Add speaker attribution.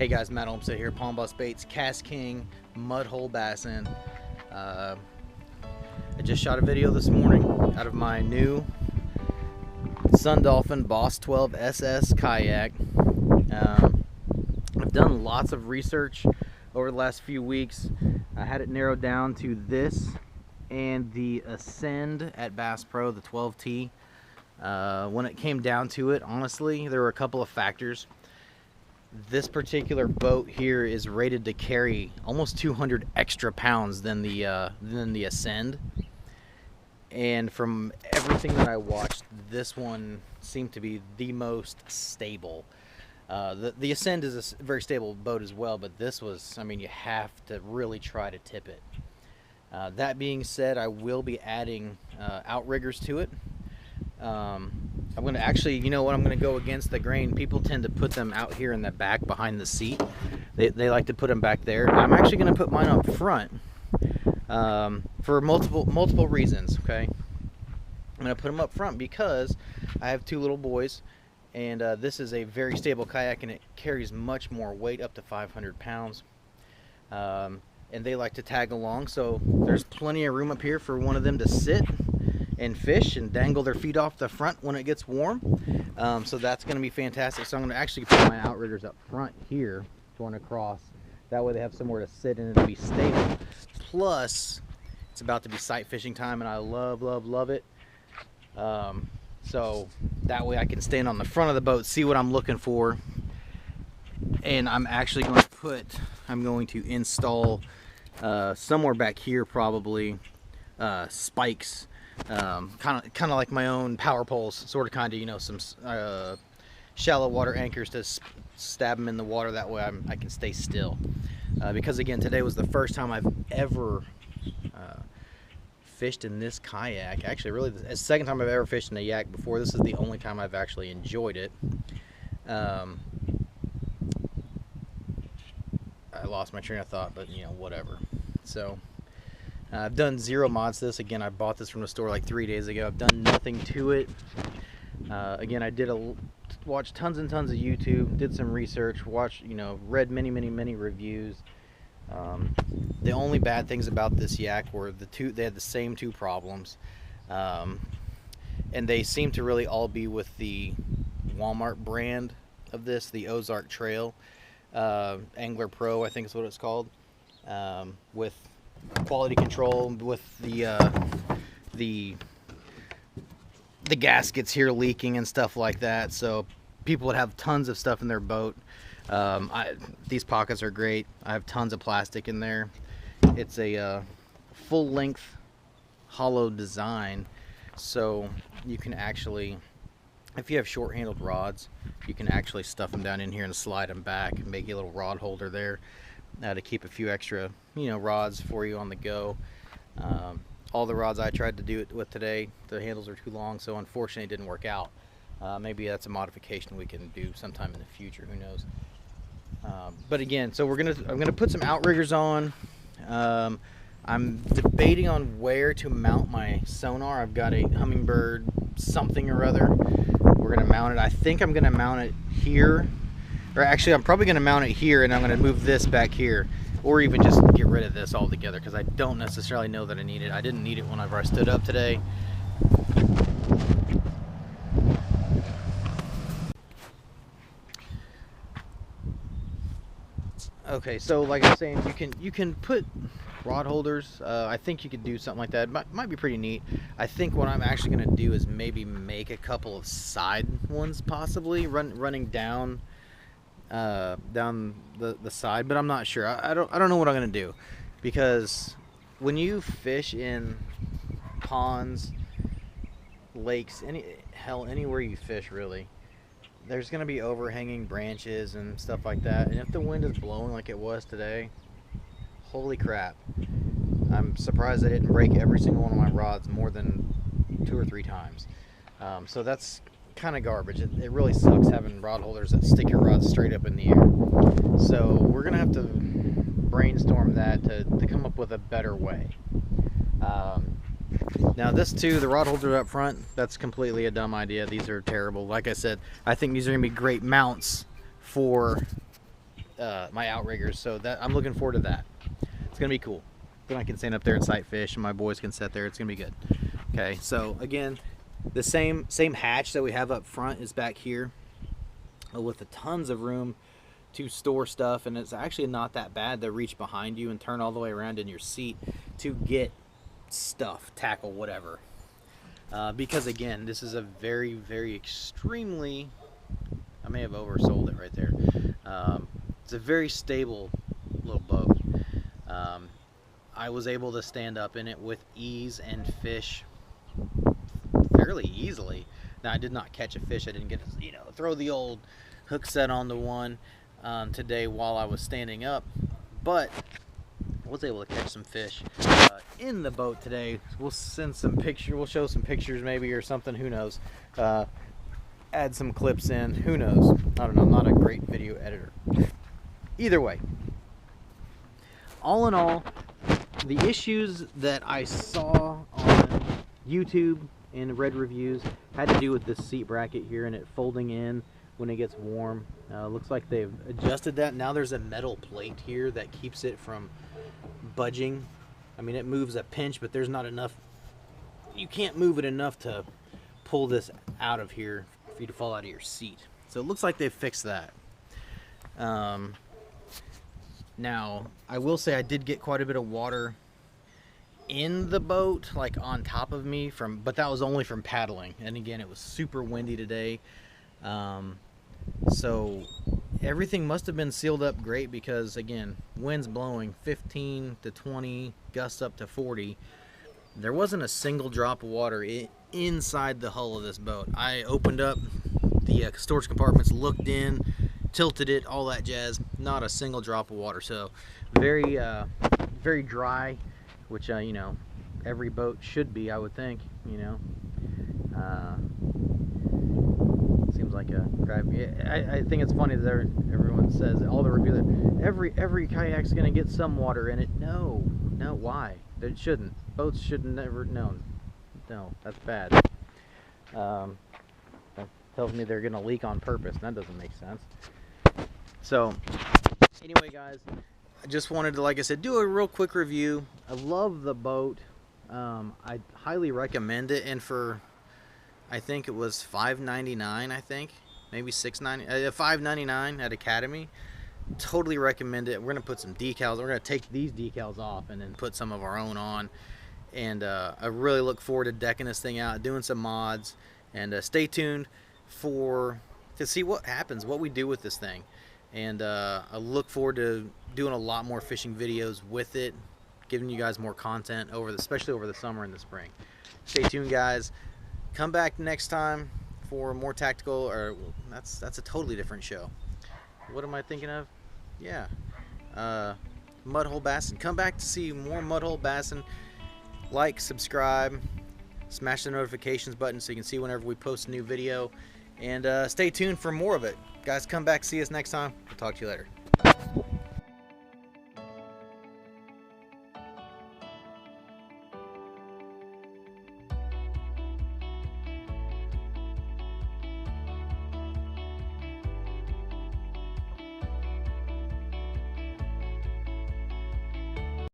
Speaker 1: Hey guys, Matt Olmsted here, Dolphin Boss Baits, Cast King, Mud Hole Bassin. I just shot a video this morning out of my new Dolphin Boss 12 SS kayak. I've done lots of research over the last few weeks. I had it narrowed down to this and the Ascend at Bass Pro, the 12T. When it came down to it, honestly, there were a couple of factors. This particular boat here is rated to carry almost 200 extra pounds than the Ascend, and from everything that I watched, this one seemed to be the most stable. The Ascend is a very stable boat as well, but this was, I mean, you have to really try to tip it. That being said, I will be adding outriggers to it. I'm going to actually, you know what, I'm going to go against the grain. People tend to put them out here in the back behind the seat. They like to put them back there. I'm actually going to put mine up front for multiple reasons, okay? I'm going to put them up front because I have two little boys, and this is a very stable kayak, and it carries much more weight, up to 500 pounds. And they like to tag along, so there's plenty of room up here for one of them to sit and fish and dangle their feet off the front when it gets warm. So that's going to be fantastic. So I'm going to actually put my outriggers up front here going across. That way they have somewhere to sit and it'll be stable. Plus, it's about to be sight fishing time, and I love it. So that way I can stand on the front of the boat, see what I'm looking for. And I'm actually going to install somewhere back here probably spikes, kind of like my own power poles, sort of, you know, some shallow water anchors to stab them in the water. That way I can stay still, because again, today was the first time I've ever fished in this kayak. Actually, really the second time I've ever fished in a yak. Before, this is the only time I've actually enjoyed it. I lost my train of thought, but you know, whatever. So I've done zero mods to this. Again, I bought this from the store like 3 days ago. I've done nothing to it. Again, I watched tons and tons of YouTube, did some research, read many reviews. The only bad things about this yak were they had the same two problems, and they seem to really all be with the Walmart brand of this, the Ozark Trail Angler Pro, I think is what it's called, with quality control, with the gaskets here leaking and stuff like that. So people would have tons of stuff in their boat. These pockets are great. I have tons of plastic in there. It's a full-length hollow design, so you can actually, if you have short-handled rods, you can actually stuff them down in here and slide them back and make a little rod holder there to keep a few extra, rods for you on the go. All the rods I tried to do it with today, the handles are too long, so unfortunately it didn't work out. Maybe that's a modification we can do sometime in the future, who knows. But again, so I'm gonna put some outriggers on. I'm debating on where to mount my sonar. I've got a Humminbird something or other. We're gonna mount it. I think I'm gonna mount it here, or actually I'm probably gonna mount it here, and I'm gonna move this back here, or even just get rid of this altogether, because I don't necessarily know that I need it. I didn't need it whenever I stood up today. Okay, so like I was saying, you can put rod holders. I think you could do something like that. Might be pretty neat. I think what I'm actually going to do is maybe make a couple of side ones, possibly running down the side, but I'm not sure. I don't know what I'm going to do, because when you fish in ponds, lakes, anywhere you fish really, there's going to be overhanging branches and stuff like that, and if the wind is blowing like it was today, holy crap, I'm surprised I didn't break every single one of my rods more than 2 or 3 times. So that's kind of garbage. It really sucks having rod holders that stick your rods straight up in the air. So we're going to have to brainstorm that to come up with a better way. Now this too, the rod holder up front, that's completely a dumb idea. These are terrible. Like I said, I think these are going to be great mounts for my outriggers. So that I'm looking forward to that. It's gonna be cool. Then I can stand up there and sight fish, and my boys can sit there. It's gonna be good. Okay, so again, the same hatch that we have up front is back here, with tons of room to store stuff, and it's actually not that bad to reach behind you and turn all the way around in your seat to get stuff, tackle, whatever. Because again, this is a very, very extremely, I may have oversold it right there. It's a very stable little boat. I was able to stand up in it with ease and fish fairly easily. Now, I did not catch a fish. I didn't get to, you know, throw the old hook set on the one today while I was standing up, but I was able to catch some fish in the boat today. We'll send some pictures. We'll show some pictures maybe or something. Who knows? Add some clips in. Who knows? I don't know. I'm not a great video editor. Either way, all in all, the issues that I saw on YouTube and read reviews had to do with this seat bracket here and it folding in when it gets warm. Looks like they've adjusted that. Now there's a metal plate here that keeps it from budging. I mean, it moves a pinch, but there's not enough. You can't move it enough to pull this out of here for you to fall out of your seat. So it looks like they've fixed that. Now, I will say I did get quite a bit of water in the boat, like on top of me, but that was only from paddling. And again, it was super windy today. So everything must have been sealed up great because, again, winds blowing 15 to 20, gusts up to 40. There wasn't a single drop of water inside the hull of this boat. I opened up the storage compartments, looked in, tilted it, all that jazz. Not a single drop of water. So very, very dry, which you know, every boat should be, I would think. You know, seems like a drive. I think it's funny that everyone says, all the reviews, that every kayak's gonna get some water in it. No, why? It shouldn't. Boats should never. No, that's bad. That tells me they're gonna leak on purpose. That doesn't make sense. So, anyway, guys, I just wanted to, like I said, do a real quick review. I love the boat. I highly recommend it, and for, I think it was $5.99, I think, maybe $6.99, $5.99 at Academy. Totally recommend it. We're gonna put some decals. We're gonna take these decals off and then put some of our own on. And I really look forward to decking this thing out, doing some mods, and stay tuned to see what happens, what we do with this thing. And I look forward to doing a lot more fishing videos with it, giving you guys more content especially over the summer and the spring. Stay tuned, guys. Come back next time for more tactical, or that's a totally different show. What am I thinking of? Yeah, mudhole bassin'. Come back to see more mudhole bassin'. Like, subscribe, smash the notifications button so you can see whenever we post a new video, and stay tuned for more of it. Guys, come back, see us next time. We'll talk to you later.